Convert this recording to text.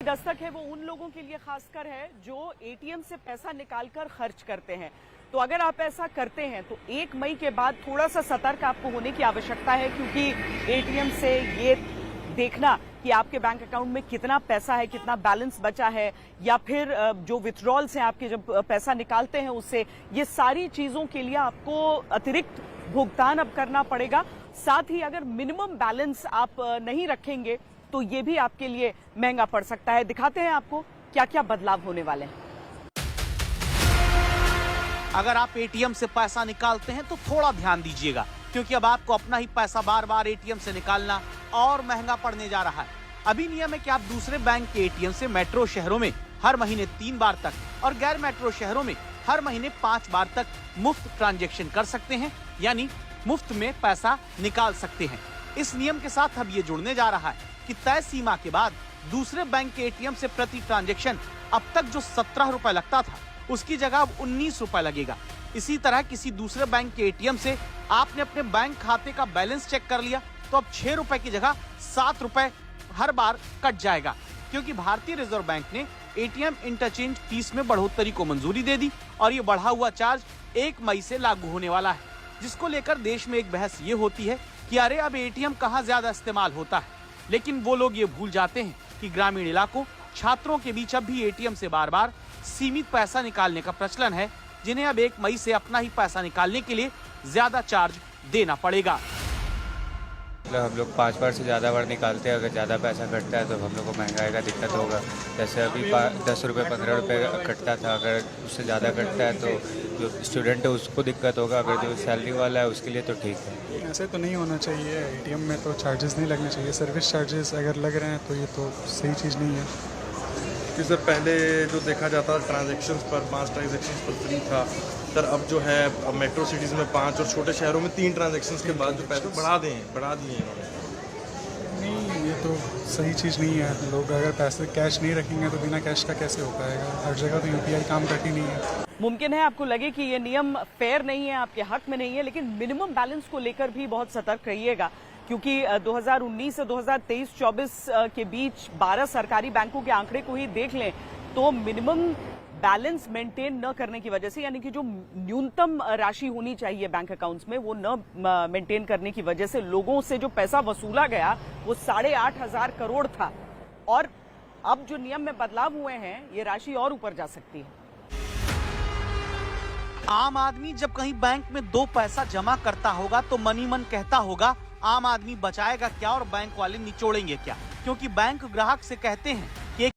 दस्तक है वो उन लोगों के लिए खासकर है जो एटीएम से पैसा निकालकर खर्च करते हैं। तो अगर आप ऐसा करते हैं तो 1 मई के बाद थोड़ा सा सतर्क आपको होने की आवश्यकता है, क्योंकि एटीएम से ये देखना कि आपके बैंक अकाउंट में कितना पैसा है, कितना बैलेंस बचा है, या फिर जो विथड्रॉल्स हैं आपके जब पैसा निकालते हैं उससे, ये सारी चीजों के लिए आपको अतिरिक्त भुगतान अब करना पड़ेगा। साथ ही अगर मिनिमम बैलेंस आप नहीं रखेंगे तो ये भी आपके लिए महंगा पड़ सकता है। दिखाते हैं आपको क्या क्या बदलाव होने वाले हैं। अगर आप एटीएम से पैसा निकालते हैं तो थोड़ा ध्यान दीजिएगा, क्योंकि अब आपको अपना ही पैसा बार बार एटीएम से निकालना और महंगा पड़ने जा रहा है। अभी नियम है कि आप दूसरे बैंक के एटीएम से मेट्रो शहरों में हर महीने 3 बार तक और गैर मेट्रो शहरों में हर महीने 5 बार तक मुफ्त ट्रांजैक्शन कर सकते हैं, यानी मुफ्त में पैसा निकाल सकते हैं। इस नियम के साथ अब ये जुड़ने जा रहा है कि तय सीमा के बाद दूसरे बैंक के एटीएम से प्रति ट्रांजैक्शन अब तक जो 17 रुपए लगता था उसकी जगह अब 19 रुपए लगेगा। इसी तरह किसी दूसरे बैंक के एटीएम से आपने अपने बैंक खाते का बैलेंस चेक कर लिया तो अब 6 रुपए की जगह 7 रुपए हर बार कट जाएगा, क्योंकि भारतीय रिजर्व बैंक ने एटीएम इंटरचेंज फीस में बढ़ोतरी को मंजूरी दे दी और ये बढ़ा हुआ चार्ज 1 मई से लागू होने वाला है, जिसको लेकर देश में एक बहस ये होती है कि अरे अब एटीएम कहाँ ज्यादा इस्तेमाल होता है। लेकिन वो लोग ये भूल जाते हैं कि ग्रामीण इलाकों, छात्रों के बीच अब भी एटीएम से बार बार सीमित पैसा निकालने का प्रचलन है, जिन्हें अब 1 मई से अपना ही पैसा निकालने के लिए ज्यादा चार्ज देना पड़ेगा। हम लोग 5 बार से ज़्यादा बार निकालते हैं, अगर ज़्यादा पैसा कटता है तो हम लोग को महंगाई का दिक्कत होगा। जैसे अभी 10 रुपये 15 रुपये कटता था, अगर उससे ज़्यादा कटता है तो जो स्टूडेंट है उसको दिक्कत होगा, अगर जो सैलरी वाला है उसके लिए तो ठीक है। ऐसे तो नहीं होना चाहिए, एटीएम में तो चार्जेस नहीं लगने चाहिए। सर्विस चार्जेस अगर लग रहे हैं तो ये तो सही चीज़ नहीं है। कि सर पहले जो देखा जाता ट्रांजैक्शंस पर 5 ट्रांजैक्शंस पर फ्री था सर, अब जो है अब मेट्रो सिटीज़ में 5 और छोटे शहरों में 3 ट्रांजैक्शंस के बाद जो पैसे बढ़ा दिए इन्होंने। नहीं, ये तो सही चीज़ नहीं है। लोग अगर पैसे कैश नहीं रखेंगे तो बिना कैश का कैसे हो पाएगा? हर जगह तो यूपीआई काम करती नहीं है। मुमकिन है आपको लगे कि ये नियम फेयर नहीं है, आपके हक में नहीं है, लेकिन मिनिमम बैलेंस को लेकर भी बहुत सतर्क रहिएगा, क्योंकि 2019 से 2023-24 के बीच 12 सरकारी बैंकों के आंकड़े को ही देख लें तो मिनिमम बैलेंस मेंटेन न करने की वजह से, यानी कि जो न्यूनतम राशि होनी चाहिए बैंक अकाउंट्स में वो न मेंटेन करने की वजह से लोगों से जो पैसा वसूला गया वो 8,500 करोड़ था, और अब जो नियम में बदलाव हुए हैं ये राशि और ऊपर जा सकती है। आम आदमी जब कहीं बैंक में 2 पैसा जमा करता होगा तो मन ही मन कहता होगा आम आदमी बचाएगा क्या और बैंक वाले निचोड़ेंगे क्या, क्योंकि बैंक ग्राहक से कहते हैं